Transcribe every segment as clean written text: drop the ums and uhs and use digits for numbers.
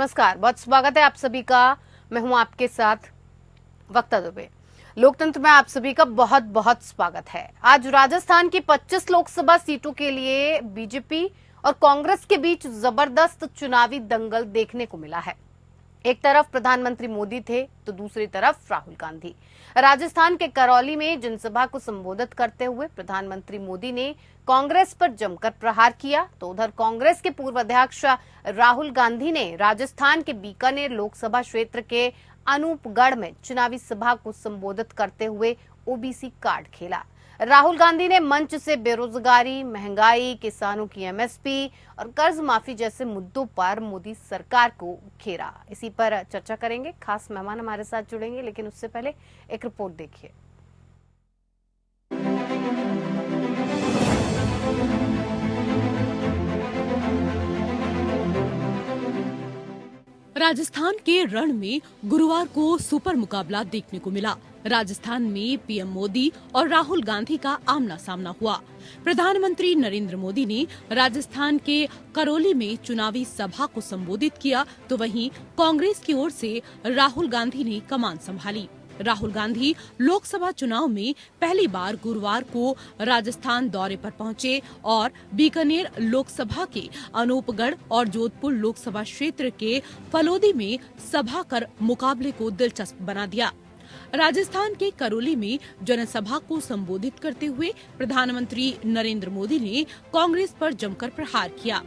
नमस्कार, बहुत स्वागत है आप सभी का। मैं हूं आपके साथ वक्ता दुबे। लोकतंत्र में आप सभी का बहुत बहुत स्वागत है। आज राजस्थान की 25 लोकसभा सीटों के लिए बीजेपी और कांग्रेस के बीच जबरदस्त चुनावी दंगल देखने को मिला है। एक तरफ प्रधानमंत्री मोदी थे तो दूसरी तरफ राहुल गांधी। राजस्थान के करौली में जनसभा को संबोधित करते हुए प्रधानमंत्री मोदी ने कांग्रेस पर जमकर प्रहार किया, तो उधर कांग्रेस के पूर्व अध्यक्ष राहुल गांधी ने राजस्थान के बीकानेर लोकसभा क्षेत्र के अनूपगढ़ में चुनावी सभा को संबोधित करते हुए ओबीसी कार्ड खेला। राहुल गांधी ने मंच से बेरोजगारी, महंगाई, किसानों की एमएसपी और कर्ज माफी जैसे मुद्दों पर मोदी सरकार को घेरा। इसी पर चर्चा करेंगे, खास मेहमान हमारे साथ जुड़ेंगे, लेकिन उससे पहले एक रिपोर्ट देखिए। राजस्थान के रण में गुरुवार को सुपर मुकाबला देखने को मिला। राजस्थान में पीएम मोदी और राहुल गांधी का आमना सामना हुआ। प्रधानमंत्री नरेंद्र मोदी ने राजस्थान के करौली में चुनावी सभा को संबोधित किया, तो वहीं कांग्रेस की ओर से राहुल गांधी ने कमान संभाली। राहुल गांधी लोकसभा चुनाव में पहली बार गुरुवार को राजस्थान दौरे पर पहुंचे और बीकानेर लोकसभा के अनूपगढ़ और जोधपुर लोकसभा क्षेत्र के फलोदी में सभा कर मुकाबले को दिलचस्प बना दिया। राजस्थान के करौली में जनसभा को संबोधित करते हुए प्रधानमंत्री नरेंद्र मोदी ने कांग्रेस पर जमकर प्रहार किया।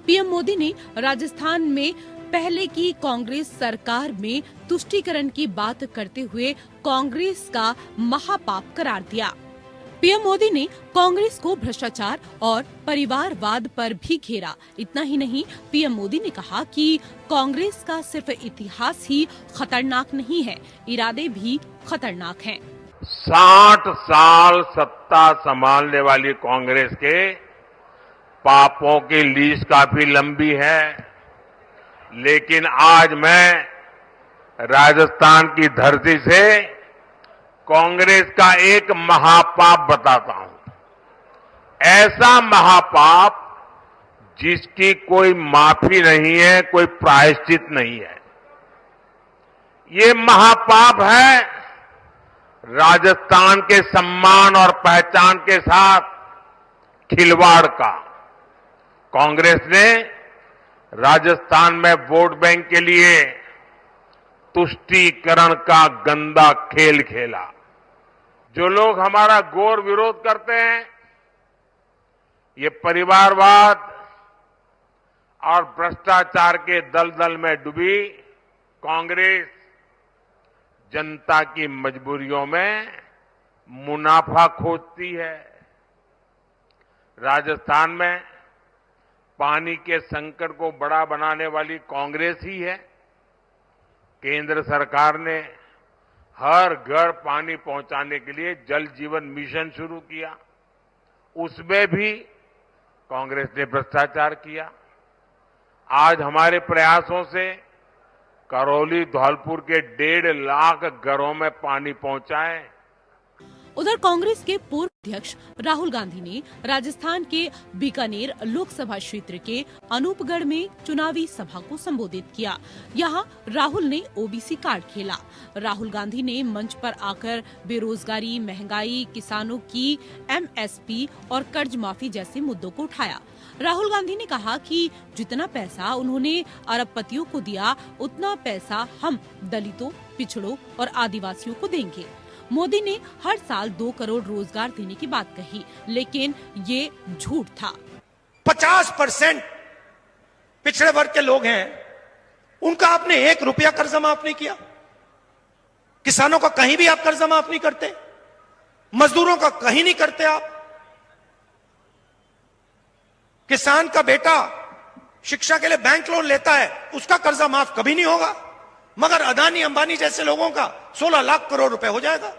पीएम मोदी ने राजस्थान में पहले की कांग्रेस सरकार में तुष्टीकरण की बात करते हुए कांग्रेस का महापाप करार दिया। पीएम मोदी ने कांग्रेस को भ्रष्टाचार और परिवारवाद पर भी घेरा। इतना ही नहीं, पीएम मोदी ने कहा कि कांग्रेस का सिर्फ इतिहास ही खतरनाक नहीं है, इरादे भी खतरनाक हैं। 60 साल सत्ता संभालने वाली कांग्रेस के पापों की लिस्ट काफी लंबी है, लेकिन आज मैं राजस्थान की धरती से कांग्रेस का एक महापाप बताता हूं। ऐसा महापाप जिसकी कोई माफी नहीं है, कोई प्रायश्चित नहीं है। ये महापाप है राजस्थान के सम्मान और पहचान के साथ खिलवाड़ का। कांग्रेस ने राजस्थान में वोट बैंक के लिए तुष्टीकरण का गंदा खेल खेला। जो लोग हमारा घोर विरोध करते हैं, ये परिवारवाद और भ्रष्टाचार के दलदल में डूबी कांग्रेस जनता की मजबूरियों में मुनाफा खोजती है। राजस्थान में पानी के संकट को बड़ा बनाने वाली कांग्रेस ही है। केंद्र सरकार ने हर घर पानी पहुंचाने के लिए जल जीवन मिशन शुरू किया, उसमें भी कांग्रेस ने भ्रष्टाचार किया। आज हमारे प्रयासों से करौली धौलपुर के 1.5 लाख घरों में पानी पहुंचा है। उधर कांग्रेस के पूर्व अध्यक्ष राहुल गांधी ने राजस्थान के बीकानेर लोकसभा क्षेत्र के अनूपगढ़ में चुनावी सभा को संबोधित किया। यहां राहुल ने ओबीसी कार्ड खेला। राहुल गांधी ने मंच पर आकर बेरोजगारी, महंगाई, किसानों की एमएसपी और कर्ज माफी जैसे मुद्दों को उठाया। राहुल गांधी ने कहा कि जितना पैसा उन्होंने अरबपतियों को दिया, उतना पैसा हम दलितों, पिछड़ों और आदिवासियों को देंगे। मोदी ने हर साल 2 करोड़ रोजगार देने की बात कही, लेकिन ये झूठ था। 50% पिछड़े वर्ग के लोग हैं, उनका आपने 1 रुपया कर्जा माफ नहीं किया। किसानों का कहीं भी आप कर्जा माफ नहीं करते, मजदूरों का कहीं नहीं करते आप। किसान का बेटा शिक्षा के लिए बैंक लोन लेता है, उसका कर्जा माफ कभी नहीं होगा, मगर अदानी अंबानी जैसे लोगों का 16 लाख करोड़ रुपए हो जाएगा।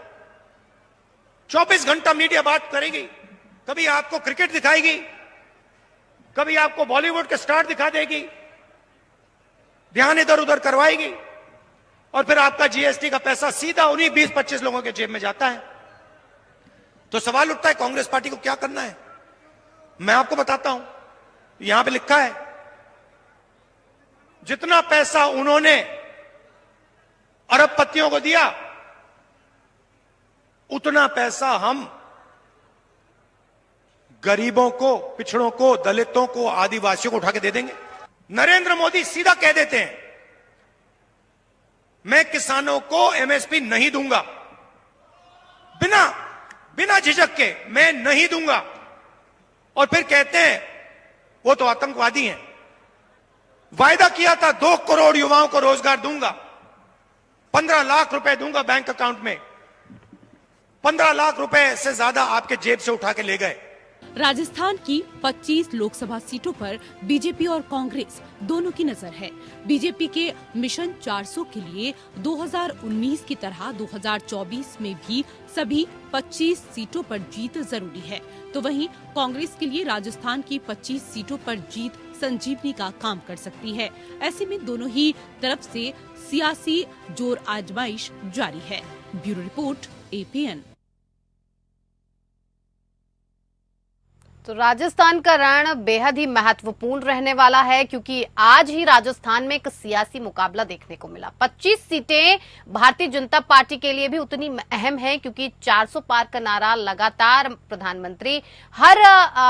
24 घंटा मीडिया बात करेगी, कभी आपको क्रिकेट दिखाएगी, कभी आपको बॉलीवुड के स्टार दिखा देगी, ध्यान इधर उधर करवाएगी, और फिर आपका जीएसटी का पैसा सीधा उन्हीं 20-25 लोगों के जेब में जाता है। तो सवाल उठता है कांग्रेस पार्टी को क्या करना है। मैं आपको बताता हूं, यहां पे लिखा है जितना पैसा उन्होंने अरबपतियों को दिया, उतना पैसा हम गरीबों को, पिछड़ों को, दलितों को, आदिवासियों को उठा के दे देंगे। नरेंद्र मोदी सीधा कह देते हैं, मैं किसानों को एमएसपी नहीं दूंगा, बिना झिझक के मैं नहीं दूंगा। और फिर कहते हैं वो तो आतंकवादी हैं। वायदा किया था 2 करोड़ युवाओं को रोजगार दूंगा, 15 लाख रुपए दूंगा बैंक अकाउंट में, 15 लाख रुपए से ज्यादा आपके जेब से उठा के ले गए। राजस्थान की 25 लोकसभा सीटों पर बीजेपी और कांग्रेस दोनों की नजर है। बीजेपी के मिशन 400 के लिए 2019 की तरह 2024 में भी सभी 25 सीटों पर जीत जरूरी है, तो वहीं कांग्रेस के लिए राजस्थान की 25 सीटों पर जीत संजीवनी का काम कर सकती है। ऐसे में दोनों ही तरफ से सियासी जोर आजमाइश जारी है। Bureau report, APN. तो राजस्थान का रण बेहद ही महत्वपूर्ण रहने वाला है, क्योंकि आज ही राजस्थान में एक सियासी मुकाबला देखने को मिला। 25 सीटें भारतीय जनता पार्टी के लिए भी उतनी अहम है, क्योंकि 400 पार का नारा लगातार प्रधानमंत्री हर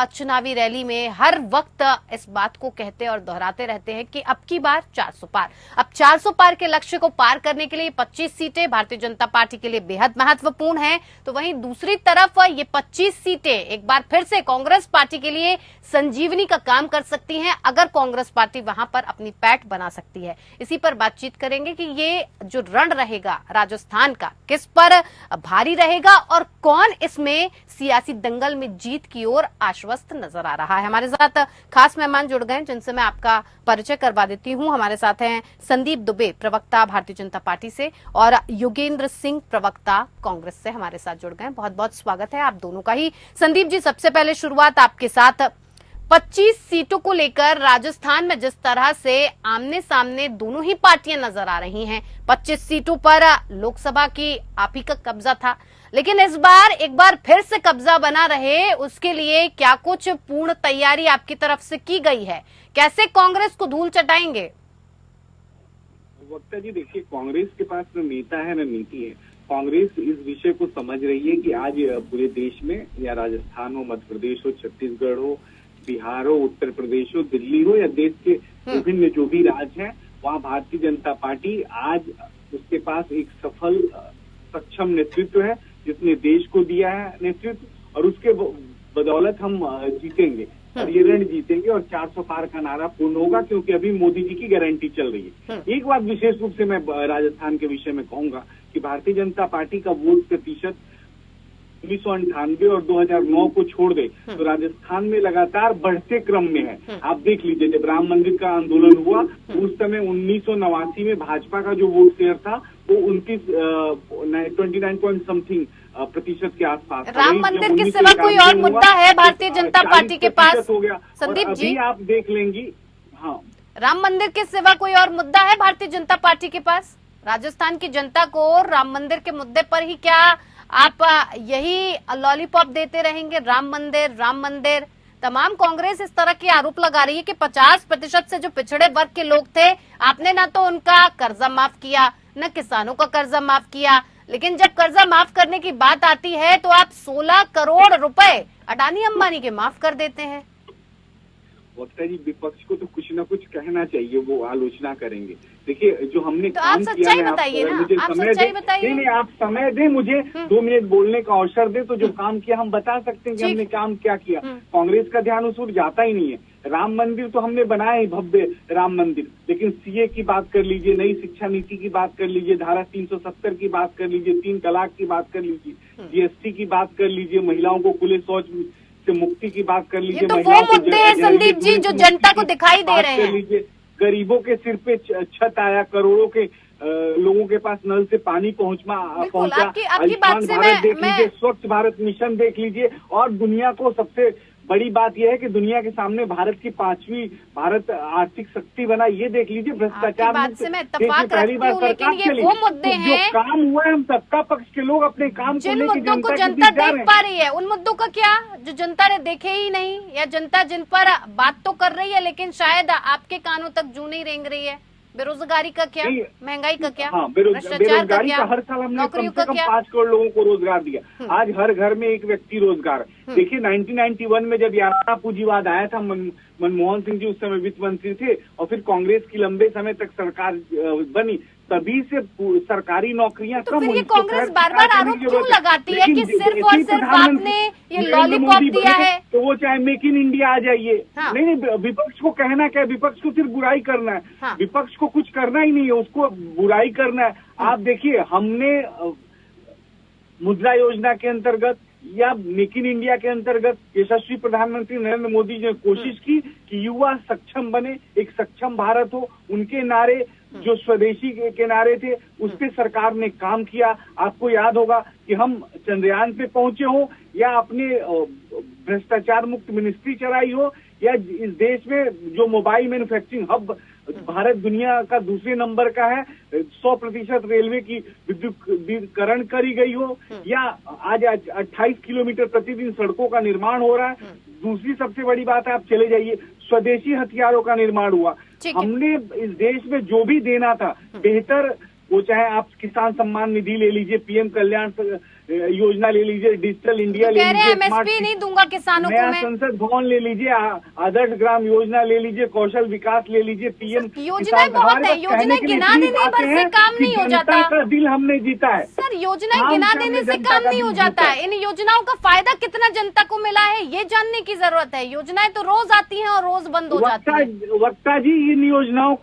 चुनावी रैली में हर वक्त इस बात को कहते और दोहराते रहते हैं कि अब की बार 400 पार। अब 400 पार के लक्ष्य को पार करने के लिए 25 सीटें भारतीय जनता पार्टी के लिए बेहद महत्वपूर्ण है। तो वहीं दूसरी तरफ ये 25 सीटें एक बार फिर से कांग्रेस पार्टी के लिए संजीवनी का काम कर सकती हैं, अगर कांग्रेस पार्टी वहां पर अपनी पैठ बना सकती है। इसी पर बातचीत करेंगे कि ये जो रण रहेगा राजस्थान का, किस पर भारी रहेगा और कौन इसमें सियासी दंगल में जीत की ओर आश्वस्त नजर आ रहा है। हमारे साथ खास मेहमान जुड़ गए, जिनसे मैं आपका परिचय करवा देती हूं। हमारे साथ हैं संदीप दुबे, प्रवक्ता भारतीय जनता पार्टी से, और योगेंद्र सिंह, प्रवक्ता कांग्रेस से हमारे साथ जुड़ गए। बहुत बहुत स्वागत है आप दोनों का ही। संदीप जी, सबसे पहले शुरुआत आपके साथ। 25 सीटों को लेकर राजस्थान में जिस तरह से आमने सामने दोनों ही पार्टियां नजर आ रही हैं, 25 सीटों पर लोकसभा की आप ही का कब्जा था, लेकिन इस बार एक बार फिर से कब्जा बना रहे, उसके लिए क्या कुछ पूर्ण तैयारी आपकी तरफ से की गई है? कैसे कांग्रेस को धूल चटाएंगे? वक्ता जी, देखिए, कांग्रेस के पास न नेता है न नीति है। कांग्रेस इस विषय को समझ रही है कि आज पूरे देश में, या राजस्थान हो, मध्य प्रदेश हो, छत्तीसगढ़ हो, बिहार हो, उत्तर प्रदेश हो, दिल्ली हो, या देश के विभिन्न जो भी राज्य हैं, वहाँ भारतीय जनता पार्टी आज उसके पास एक सफल सक्षम नेतृत्व है, जिसने देश को दिया है नेतृत्व, और उसके बदौलत हम जीतेंगे और ये रण जीतेंगे और 400 पार का नारा पूर्ण होगा, क्योंकि अभी मोदी जी की गारंटी चल रही है। एक बात विशेष रूप से मैं राजस्थान के विषय में कहूंगा कि भारतीय जनता पार्टी का वोट प्रतिशत 1998 और 2009 को छोड़ दे तो राजस्थान में लगातार बढ़ते क्रम में है। आप देख लीजिए, जब राम मंदिर का आंदोलन हुआ उस समय 1989 में भाजपा का जो वोट शेयर था वो 29 पॉइंट समथिंग प्रतिशत के आसपास। राम मंदिर के सिवा कोई और मुद्दा है भारतीय जनता पार्टी के पास? हो गया संदीप जी, आप देख लेंगी। हाँ, राम मंदिर के सिवा कोई और मुद्दा है भारतीय जनता पार्टी के पास? राजस्थान की जनता को राम मंदिर के मुद्दे पर ही क्या आप यही लॉलीपॉप देते रहेंगे? राम मंदिर तमाम कांग्रेस इस तरह के आरोप लगा रही है कि 50% से जो पिछड़े वर्ग के लोग थे, आपने ना तो उनका कर्जा माफ किया, न किसानों का कर्जा माफ किया, लेकिन जब कर्जा माफ करने की बात आती है तो आप 16 करोड़ रुपए अडानी अंबानी के माफ कर देते हैं। वक्ता जी, विपक्ष को तो कुछ ना कुछ कहना चाहिए, वो आलोचना करेंगे। देखिए, जो हमने तो काम आप किया सच्चाई है, बताइए ना, मुझे आप समय सच्चाई दे। बताइए। नहीं, आप समय दे, मुझे 2 मिनट बोलने का अवसर दे, तो जो काम किया हम बता सकते हैं कि हमने काम क्या किया। कांग्रेस का ध्यान उस ओर जाता ही नहीं है। राम मंदिर तो हमने बनाया ही, भव्य राम मंदिर, लेकिन सीए की बात कर लीजिए, नई शिक्षा नीति की बात कर लीजिए, धारा 370 की बात कर लीजिए, 3 तलाक की बात कर लीजिए, जीएसटी की बात कर लीजिए, महिलाओं को खुले शौच से मुक्ति की बात कर लीजिए। ये तो वो मुद्दे हैं संदीप जी जो जनता को दिखाई दे रहे हैं। गरीबों के सिर पे छत आया, करोड़ों के लोगों के पास नल से पानी पहुंचा। आपकी बात से भारत देख लीजिए, स्वच्छ भारत मिशन देख लीजिए, और दुनिया को सबसे बड़ी बात यह है कि दुनिया के सामने भारत की 5वीं भारत आर्थिक शक्ति बना। ये देख लीजिए, भ्रष्टाचार बात मुक्त से मैं देश में इत्तेफाक पहली बार रखती हूँ, सरकार लेकिन ये चली। वो मुद्दे तो जो हैं काम हुआ है, हम सत्ता पक्ष के लोग अपने काम को जिन लेकर मुद्दों को के जनता बीच जा रहे देख हैं। पा रही है, उन मुद्दों का क्या जो जनता ने देखे ही नहीं, या जनता जिन पर बात तो कर रही है लेकिन शायद आपके कानों तक जू नहीं रेंग रही है? बेरोजगारी का क्या, नहीं, महंगाई का क्या, हाँ, भ्रष्टाचार का बेरोजगारी क्या, का हर साल हमने कम नौकरियों से का कम क्या? 5 करोड़ लोगों को रोजगार दिया। आज हर घर में एक व्यक्ति रोजगार। देखिए 1991 में जब यात्रा पूंजीवाद आया था, मनमोहन सिंह जी उस समय वित्त मंत्री थे, और फिर कांग्रेस की लंबे समय तक सरकार बनी, तभी से सरकारी नौकरियां तो कम फिर हुई। ये इसको कांग्रेस खैर बार बार सरकार आरोप करने की क्यों जरूरत है। लगाती है कि लेकिन सिर्फ और यही सिर्फ प्रधानमंत्री आपने ये नरेंद्र लॉलीपॉप मोदी दिया बने, है? तो वो चाहे मेक इन इंडिया आ जाइए। हाँ। नहीं, विपक्ष को कहना क्या है? विपक्ष को सिर्फ बुराई करना है। हाँ। विपक्ष को कुछ करना ही नहीं है, उसको बुराई करना है। आप देखिए, हमने मुद्रा योजना के अंतर्गत या मेक इन इंडिया के अंतर्गत यशस्वी प्रधानमंत्री नरेंद्र मोदी जी ने कोशिश की कि युवा सक्षम बने, एक सक्षम भारत हो। उनके नारे जो स्वदेशी के नारे थे, उस पे सरकार ने काम किया। आपको याद होगा कि हम चंद्रयान पे पहुंचे हो, या अपने भ्रष्टाचार मुक्त मिनिस्ट्री चलाई हो, या इस देश में जो मोबाइल मैन्युफैक्चरिंग हब भारत दुनिया का दूसरे नंबर का है, 100% रेलवे की विद्युतीकरण करी गई हो, या आज 28 किलोमीटर प्रतिदिन सड़कों का निर्माण हो रहा है। दूसरी सबसे बड़ी बात है, आप चले जाइए, स्वदेशी हथियारों का निर्माण हुआ। हमने इस देश में जो भी देना था बेहतर, वो चाहे आप किसान सम्मान निधि ले लीजिए, पीएम कल्याण योजना ले लीजिए, डिजिटल इंडिया ले लीजिए, एमएसपी नहीं दूंगा किसानों को नया मैं। संसद भवन ले लीजिए, आदर्श ग्राम योजना ले लीजिए, कौशल विकास ले लीजिए, पीएम योजनाएं बहुत है, योजनाएं गिना देने भर से काम नहीं हो जाता। का दिल हमने जीता है सर, योजनाएं गिना देने से काम नहीं हो जाता है। इन योजनाओं का फायदा कितना जनता को मिला है, ये जानने की जरूरत है। योजनाएं तो रोज आती हैं और रोज बंद हो जाती हैं। वक्ता जी, इन योजनाओं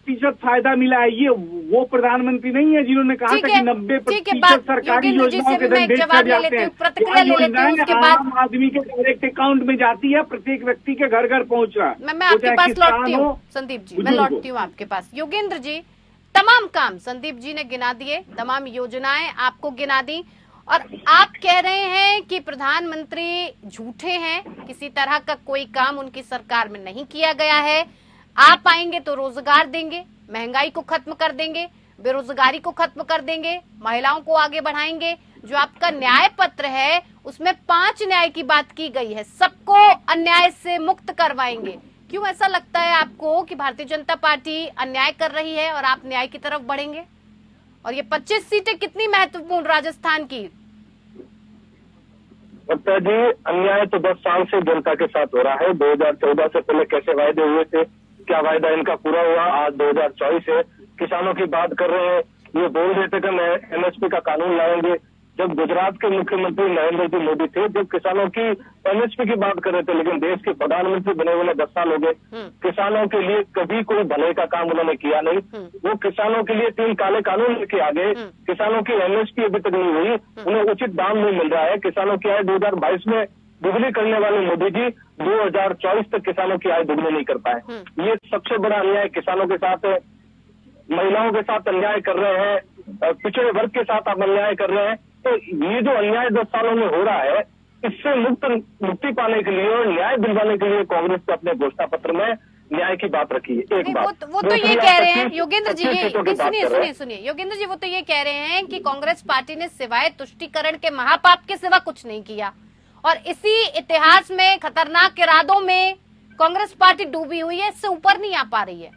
% फायदा मिला है। ये वो प्रधानमंत्री नहीं है जिन्होंने कहा था कि 90% सरकारी योजनाओं के धन भेज कर जाते हैं। प्रतिक्रिया ले लेती हूँ, उसके बाद आम आदमी के डायरेक्ट अकाउंट में जाती है, प्रत्येक व्यक्ति के घर घर पहुंच रहा है। मैं आपके पास लौटती हूँ संदीप जी, मैं लौटती हूँ आपके पास। योगेंद्र जी, तमाम काम संदीप जी ने गिना दिए, तमाम योजनाएं आपको गिना दी, और आप कह रहे हैं कि प्रधानमंत्री झूठे हैं, किसी तरह का कोई काम उनकी सरकार में नहीं किया गया है। आप आएंगे तो रोजगार देंगे, महंगाई को खत्म कर देंगे, बेरोजगारी को खत्म कर देंगे, महिलाओं को आगे बढ़ाएंगे। जो आपका न्याय पत्र है उसमें 5 न्याय की बात की गई है, सबको अन्याय से मुक्त करवाएंगे। क्यों ऐसा लगता है आपको कि भारतीय जनता पार्टी अन्याय कर रही है और आप न्याय की तरफ बढ़ेंगे? और ये 25 सीटें कितनी महत्वपूर्ण राजस्थान की? वक्ता जी, अन्याय तो 10 साल से जनता के साथ हो रहा है। 2014 से पहले कैसे वायदे हुए थे, क्या वायदा इनका पूरा हुआ? आज 2024 है, किसानों की बात कर रहे हैं। ये बोल रहे थे कि मैं एमएसपी का कानून लाएंगे। जब गुजरात के मुख्यमंत्री नरेंद्र जी मोदी थे, जब किसानों की एमएसपी की बात कर रहे थे, लेकिन देश के प्रधानमंत्री बने हुए 10 साल हो गए, किसानों के लिए कभी कोई भले का काम उन्होंने किया नहीं। वो किसानों के लिए 3 काले कानून लेके आ गए। किसानों की एमएसपी अभी तक नहीं हुई, उन्हें उचित दाम नहीं मिल रहा है। किसानों की आय 2022 में दुगनी करने वाले मोदी जी 2024 तक किसानों की आय दुगनी नहीं कर पाए। ये सबसे बड़ा अन्याय किसानों के साथ है। महिलाओं के साथ अन्याय कर रहे हैं, पिछड़े वर्ग के साथ आप अन्याय कर रहे हैं। तो ये जो अन्याय 10 सालों में हो रहा है, इससे मुक्ति पाने के लिए और न्याय दिलवाने के लिए कांग्रेस ने अपने घोषणा पत्र में न्याय की बात रखी है। एक बात वो तो ये कह रहे हैं योगेंद्र जी, सुनिए योगेंद्र जी, वो तो ये कह रहे हैं कि कांग्रेस पार्टी ने सिवाय तुष्टीकरण के महापाप के सिवा कुछ नहीं किया, और इसी इतिहास में खतरनाक इरादों में कांग्रेस पार्टी डूबी हुई है, इससे ऊपर नहीं आ पा रही है।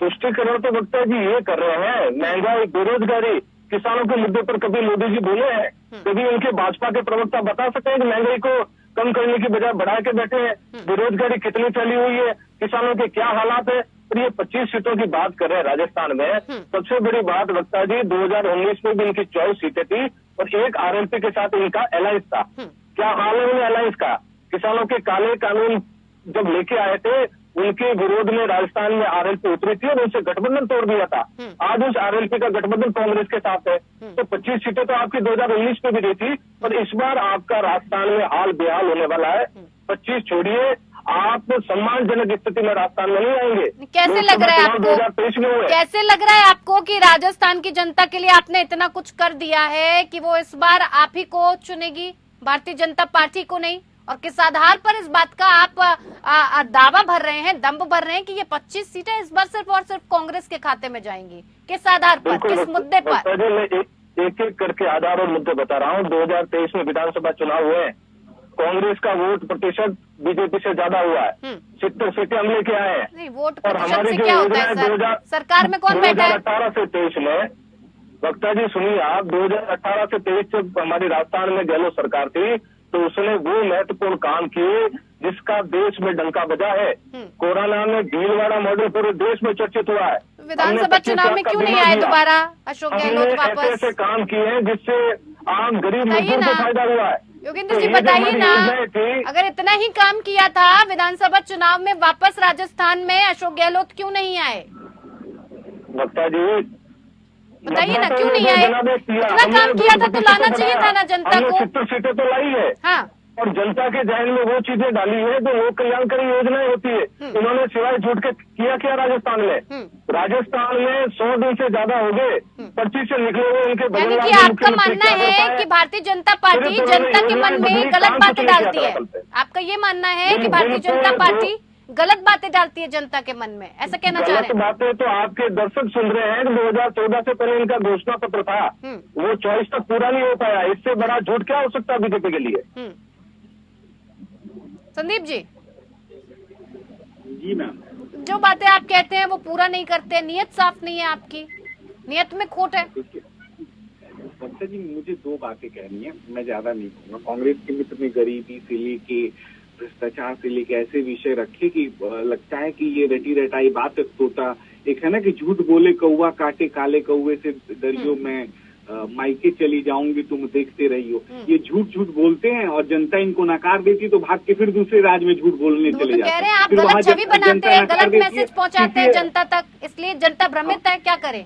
तुष्टीकरण तो वक्ता जी ये कर रहे हैं, महंगाई, बेरोजगारी, किसानों के मुद्दे पर कभी मोदी जी बोले हैं? कभी उनके भाजपा के प्रवक्ता बता सकते हैं कि महंगाई को कम करने की बजाय बढ़ा के बैठे हैं? बेरोजगारी कितनी फैली हुई है, किसानों के क्या हालात है? और ये 25 सीटों की बात कर रहे हैं राजस्थान में। सबसे बड़ी बात वक्ता जी, 2019 में भी इनकी 24 सीटें थी और एक आरएलपी के साथ इनका अलायंस था। क्या हाल है उन्हें अलायंस का? किसानों के काले कानून जब लेके आए थे, उनके विरोध में राजस्थान में आरएलपी उतरी थी और उनसे गठबंधन तोड़ दिया था। आज उस आरएलपी का गठबंधन कांग्रेस के साथ है। तो 25 सीटें तो आपकी 2019 में भी दी थी, और इस बार आपका राजस्थान में हाल बेहाल होने वाला है। 25 छोड़िए, आप सम्मानजनक स्थिति में राजस्थान में नहीं आएंगे। कैसे लग रहा है आपको? 2023 में हुए। कैसे लग रहा है आपको कि राजस्थान की जनता के लिए आपने इतना कुछ कर दिया है कि वो इस बार आप ही को चुनेगी, भारतीय जनता पार्टी को नहीं? और किस आधार पर इस बात का आप दावा भर रहे हैं, दम्भ भर रहे हैं कि ये 25 सीटें इस बार सिर्फ और सिर्फ कांग्रेस के खाते में जाएंगी? किस आधार पर, किस मुद्दे पर? मैं एक एक करके आधार और मुद्दे बता रहा हूँ। 2023 में विधानसभा चुनाव हुए हैं, कांग्रेस का वोट प्रतिशत बीजेपी से ज्यादा हुआ है। 70 सीटें हम लेके आए हैं। नहीं, वोट और प्रतिशत हमारी से जो क्या होता है योजना सर? सरकार में कौन बैठा है? 2018 से 23 में, वक्ता जी सुनिए आप, 2018 से 23 जब हमारी राजस्थान में गहलोत सरकार थी तो उसने वो महत्वपूर्ण काम किए जिसका देश में डंका बजा है। कोरोना में भीलवाड़ा मॉडल पूरे देश में चर्चित हुआ है। विधानसभा चुनाव में क्यों नहीं आए दोबारा अशोक गहलोत वापस? ऐसे काम किए हैं जिससे आम गरीब लोगों को फायदा हुआ है। योगेंद्र जी बताइए ना, अगर इतना ही काम किया था विधानसभा चुनाव में, वापस राजस्थान में अशोक गहलोत क्यों नहीं आए? वक्ता जी बताइए ना, क्यों नहीं आए? इतना काम किया था तो लाना चाहिए था ना जनता को। 70 सीटें तो लाई है। हाँ, और जनता के जहन में वो चीजें डाली है जो लोक कल्याणकारी योजनाएं होती है। उन्होंने सिवाय झूठ के किया क्या राजस्थान में? राजस्थान में 100 दिन से ज्यादा हो गए, 25 से निकले हुए उनके यानी कि आपका मानना है कि भारतीय जनता पार्टी जनता के मन में गलत बातें डालती है? आपका ये मानना है कि भारतीय जनता पार्टी गलत बातें डालती है जनता के मन में, ऐसा कहना चाह रहे हैं? बातें तो आपके दर्शक सुन रहे हैं। 2014 से पहले इनका घोषणा पत्र था, वो 24 तक पूरा नहीं हो पाया। इससे बड़ा झूठ क्या हो सकता है बीजेपी के लिए? संदीप जी। जी मैम, जो बातें आप कहते हैं वो पूरा नहीं करते, नियत साफ नहीं है आपकी, नियत में खोट है। वक्ता जी मुझे 2 बातें कहनी है, मैं ज्यादा नहीं कहूँगा। कांग्रेस के मित्र ने गरीबी से लेके भ्रष्टाचार से लेके ऐसे विषय रखे कि लगता है कि ये रटी रटाई बात तोता, एक है ना कि झूठ बोले कौवा काटे काले कौवे से दरियो में मायके चली जाऊंगी तुम देखते रही हो। ये झूठ बोलते हैं और जनता इनको नकार देती तो भाग के फिर दूसरे राज्य में झूठ बोलने चले जाते हैं। कह रहे हैं आप गलत छवि बनाते हैं, गलत मैसेज पहुंचाते हैं जनता तक, इसलिए जनता भ्रमित है। क्या करें?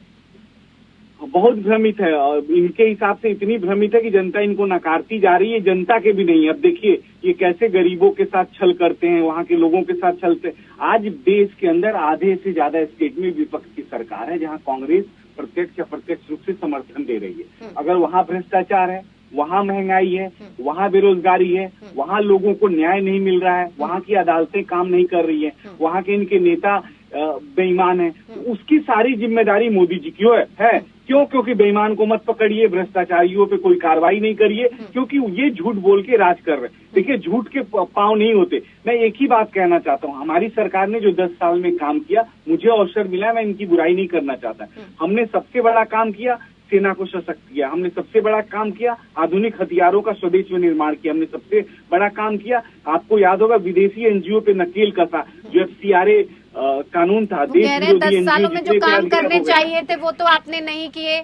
बहुत भ्रमित है और इनके हिसाब से इतनी भ्रमित है कि जनता इनको नकारती जा रही है, जनता के भी नहीं। अब देखिए ये कैसे गरीबों के साथ छल करते हैं, वहाँ के लोगों के साथ छलते हैं। आज देश के अंदर आधे से ज्यादा स्टेट में विपक्ष की सरकार है जहाँ कांग्रेस प्रत्यक्ष या प्रत्यक्ष रूप से समर्थन दे रही है। अगर वहाँ भ्रष्टाचार है, वहाँ महंगाई है, वहाँ बेरोजगारी है, वहाँ लोगों को न्याय नहीं मिल रहा है, वहाँ की अदालतें काम नहीं कर रही है, वहाँ के इनके नेता बेईमान है, उसकी सारी जिम्मेदारी मोदी जी की है। क्यों? क्योंकि बेईमान को मत पकड़िए, भ्रष्टाचारियों पे कोई कार्रवाई नहीं करिए, क्योंकि ये झूठ बोल के राज कर रहे हैं। देखिए झूठ के पांव नहीं होते। मैं एक ही बात कहना चाहता हूँ, हमारी सरकार ने जो 10 साल में काम किया, मुझे अवसर मिला, मैं इनकी बुराई नहीं करना चाहता। हमने सबसे बड़ा काम किया, सेना को सशक्त किया। हमने सबसे बड़ा काम किया, आधुनिक हथियारों का स्वदेश में निर्माण किया। हमने सबसे बड़ा काम किया, आपको याद होगा विदेशी एनजीओ पे नकेल कसा, जो FCRA कानून था। देश विरोधी 10 सालों में जो काम करने चाहिए थे वो तो आपने नहीं किए।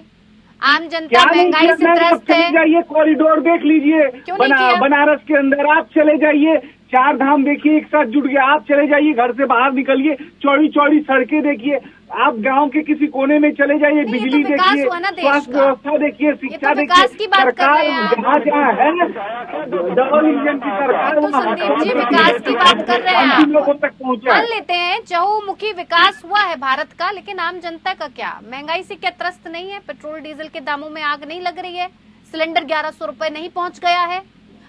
आम जनता महंगाई से त्रस्त है। जाइए कॉरिडोर देख लीजिए, बनारस के अंदर आप चले जाइए, 4 धाम देखिए एक साथ जुड़ गया। आप चले जाइए, घर से बाहर निकलिए, चौड़ी चौड़ी सड़कें देखिए। आप गांव के किसी कोने में चले जाइए, बिजली देखिए, स्वास्थ्य व्यवस्था देखिए, शिक्षा देखिए। सरकार जहाँ जहाँ है डबल इंजन की सरकार, संदीप जी विकास की बात कर रहे हैं, लोगों तक पहुँचा। मान लेते हैं चहुमुखी विकास हुआ है भारत का, लेकिन आम जनता का क्या? महंगाई से क्या त्रस्त नहीं है? पेट्रोल डीजल के दामों में आग नहीं लग रही है? सिलेंडर 1100 रुपए नहीं पहुंच गया है?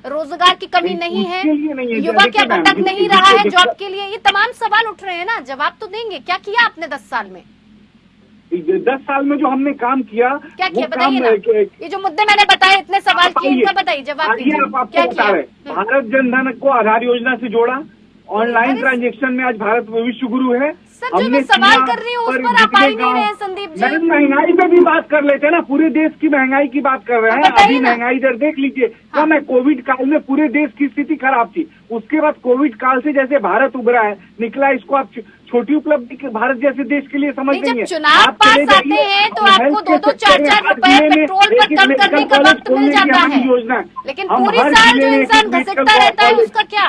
रोजगार की कमी नहीं है? युवा क्या भटक नहीं रहा है जॉब के लिए? ये तमाम सवाल उठ रहे हैं ना, जवाब तो देंगे। क्या किया आपने 10 साल में? 10 साल में जो हमने काम किया, क्या किया बताइए ना। ये जो मुद्दे मैंने बताए, इतने सवाल किए, इनका बताइए, जवाब दीजिए। क्या किया? भारत जनधन को आधार योजना से जोड़ा, ऑनलाइन ट्रांजैक्शन में आज भारत विश्व गुरु है। सर जो मैं सवाल कर रही हूँ उस पर आप आ ही नहीं रहे हैं संदीप जी। महंगाई पे भी बात कर लेते हैं ना, पूरे देश की महंगाई की बात कर रहे हैं। अभी महंगाई दर देख लीजिए। हाँ। मैं कोविड काल में पूरे देश की स्थिति खराब थी, उसके बाद कोविड काल से जैसे भारत उभरा है, निकला, इसको आप छोटी उपलब्धि के भारत जैसे देश के लिए समझ नहीं है। चुनाव पास आते हैं तो आपको 2-2, 4-4 रुपए पेट्रोल पर कम करने का वक्त मिल जाता है, योजना। लेकिन पूरी साल जो इंसान घसीटता रहता है उसका क्या?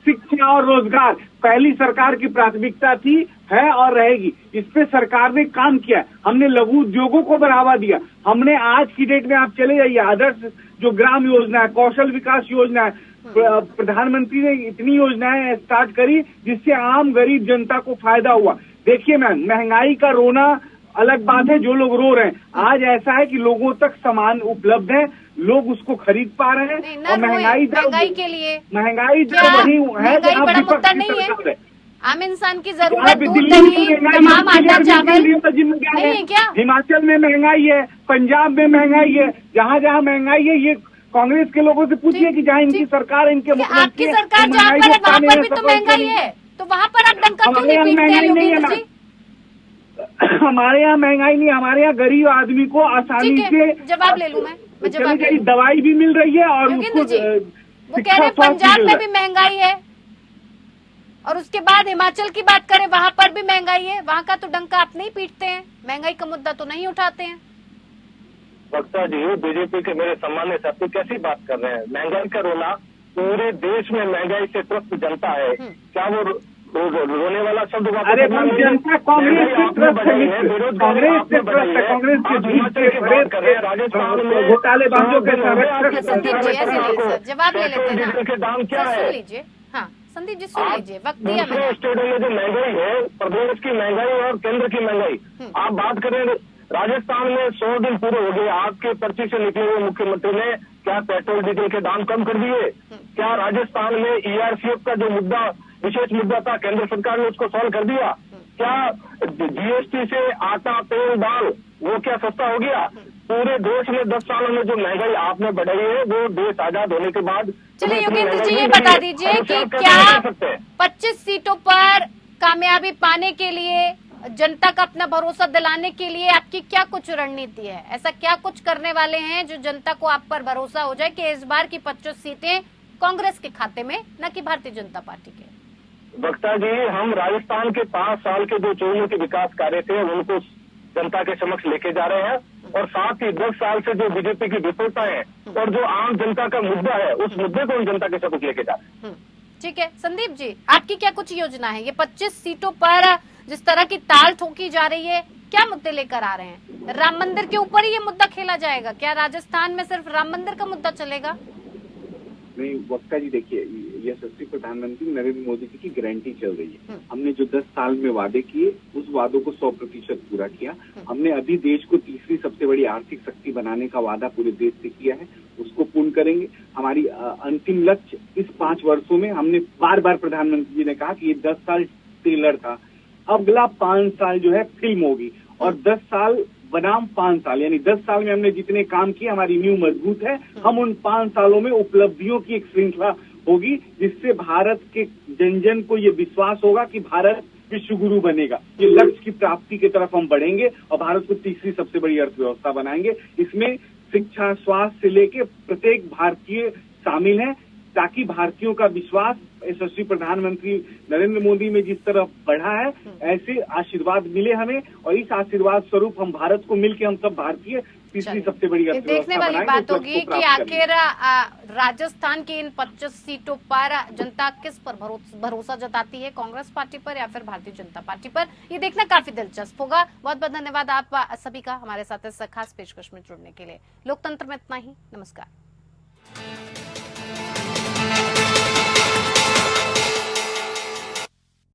शिक्षा और रोजगार पहली सरकार की प्राथमिकता थी, है और रहेगी। इस पे सरकार ने काम किया। हमने लघु उद्योगों को बढ़ावा दिया। हमने आज की डेट में आप चले जाइए, आदर्श जो ग्राम योजना है, कौशल विकास योजना है, प्रधानमंत्री ने इतनी योजनाएं स्टार्ट करी जिससे आम गरीब जनता को फायदा हुआ। देखिए मैम, महंगाई का रोना अलग बात है, जो लोग रो रहे हैं। आज ऐसा है कि लोगों तक सामान उपलब्ध है, लोग उसको खरीद पा रहे नहीं, हैं न और रोए, महंगाई महंगाई के लिए महंगाई क्या दर वही है महंगाई जहाँ बड़ा विपक्ष मुद्दा की नहीं सरकार है? आम इंसान की यहाँ जरूरत पे दूध दिल्ली दही में महंगाई तमाम है, आटा चावल जिम्मेदार नहीं है क्या? हिमाचल में महंगाई है, पंजाब में महंगाई है, जहाँ जहाँ महंगाई है ये कांग्रेस के लोगों से पूछिए ठीक, कि जहाँ इनकी ठीक। सरकार इनके कि मुख्यमंत्री आपकी हैं, सरकार वो जहाँ महंगाई पर है को वहाँ पाने पर में भी तो सफल महंगाई क्यों नहीं? है, तो वहाँ पर आप डंका क्यों हमारे नहीं यहाँ पीटते हैं महंगाई नहीं है योगेंद्र ना। जी? हमारे यहाँ महंगाई नहीं, हमारे यहाँ गरीब आदमी को आसानी ठीक से है, जवाब ले लूं मैं जवाब ले चली लूं। दवाई भी मिल रही है और योगेंद्र उसको जी, वो कह शिक्षा रहे हैं स्वास्थ्य पंजाब मिल में रहा भी महंगाई है और उसके बाद हिमाचल की बात करें वहां पर भी महंगाई है, वहां का तो डंका आप नहीं पीटते हैं, महंगाई का मुद्दा तो नहीं उठाते हैं। वक्ता जी, बीजेपी के मेरे सम्मान्य साथी कैसी बात कर रहे हैं? महंगाई का रोना, पूरे देश में महंगाई से त्रस्त जनता है, क्या वो रोने वाला शब्द वापस? अरे हम जनता कांग्रेस से त्रस्त है, कांग्रेस से त्रस्त है, कांग्रेस के झूठ के फरेब के राजस्थान में घोटालेबाजों के संरक्षक संदीप जी ऐसे नहीं सर, जवाब ले लेते हैं ना। डीजल के दाम क्या सर है? सुन लीजिए, हाँ संदीप जी सुन लीजिए, वक्त दिया दूसरे मैंने। स्टेटों में जो महंगाई है, प्रदेश की महंगाई और केंद्र की महंगाई, आप बात करें राजस्थान में 100 दिन पूरे हो गए, आपके पर्ची से निकले हुए मुख्यमंत्री ने क्या पेट्रोल डीजल के दाम कम कर दिए? क्या राजस्थान में ईआरसीएफ का जो मुद्दा, विशेष मुद्दा था, केंद्र सरकार ने उसको सॉल्व कर दिया? क्या जीएसटी से आटा, तेल, दाल वो क्या सस्ता हो गया? पूरे देश में 10 सालों में जो महंगाई आपने बढ़ाई है वो देश आजाद होने के बाद। चलिए योगेंद्र जी ये बता दीजिए कि क्या 25 सीटों पर कामयाबी पाने के लिए, जनता का अपना भरोसा दिलाने के लिए आपकी क्या कुछ रणनीति है? ऐसा क्या कुछ करने वाले हैं जो जनता को आप पर भरोसा हो जाए कि इस बार की 25 सीटें कांग्रेस के खाते में, न कि भारतीय जनता पार्टी के? वक्ता जी, हम राजस्थान के 5 साल के जो चुनाव के विकास कार्य थे उनको जनता के समक्ष लेके जा रहे हैं, और साथ ही 10 साल से जो बीजेपी की विफलता है और जो आम जनता का मुद्दा है उस मुद्दे को हम जनता के समक्ष लेके जा रहे हैं। ठीक है संदीप जी, आपकी क्या कुछ योजना है? ये 25 सीटों पर जिस तरह की ताल ठोकी जा रही है, क्या मुद्दे लेकर आ रहे हैं? राम मंदिर के ऊपर ही ये मुद्दा खेला जाएगा क्या? राजस्थान में सिर्फ राम मंदिर का मुद्दा चलेगा? नहीं वक्ता जी, देखिए यशस्वी प्रधानमंत्री नरेंद्र मोदी जी की गारंटी चल रही है। हमने जो 10 साल में वादे किए उस वादों को 100% पूरा किया। हमने अभी देश को तीसरी सबसे बड़ी आर्थिक शक्ति बनाने का वादा पूरे देश से किया है, उसको पूर्ण करेंगे। हमारी अंतिम लक्ष्य इस 5 वर्षों में, हमने बार बार प्रधानमंत्री जी ने कहा कि ये 10 साल ट्रेलर था, अगला 5 साल जो है फिल्म होगी, और 10 साल बनाम 5 साल, यानी 10 साल में हमने जितने काम किए हमारी नींव मजबूत है। हम उन 5 सालों में उपलब्धियों की एक श्रृंखला होगी जिससे भारत के जन जन को ये विश्वास होगा कि भारत विश्व गुरु बनेगा। ये लक्ष्य की प्राप्ति की तरफ हम बढ़ेंगे और भारत को तीसरी सबसे बड़ी अर्थव्यवस्था बनाएंगे। इसमें शिक्षा, स्वास्थ्य से लेके प्रत्येक भारतीय शामिल है, ताकि भारतीयों का विश्वास यशस्वी प्रधानमंत्री नरेंद्र मोदी में जिस तरह बढ़ा है, ऐसे आशीर्वाद मिले हमें, और इस आशीर्वाद स्वरूप हम भारत को मिलकर हम सब भारतीय तीसरी सबसे बड़ी ये देखने वाली बात होगी कि आखिर राजस्थान की इन 25 सीटों पर जनता किस पर भरोसा जताती है, कांग्रेस पार्टी पर या फिर भारतीय जनता पार्टी पर? ये देखना काफी दिलचस्प होगा। बहुत बहुत धन्यवाद आप सभी का हमारे साथ इस खास पेशकश में जुड़ने के लिए। लोकतंत्र में इतना ही, नमस्कार।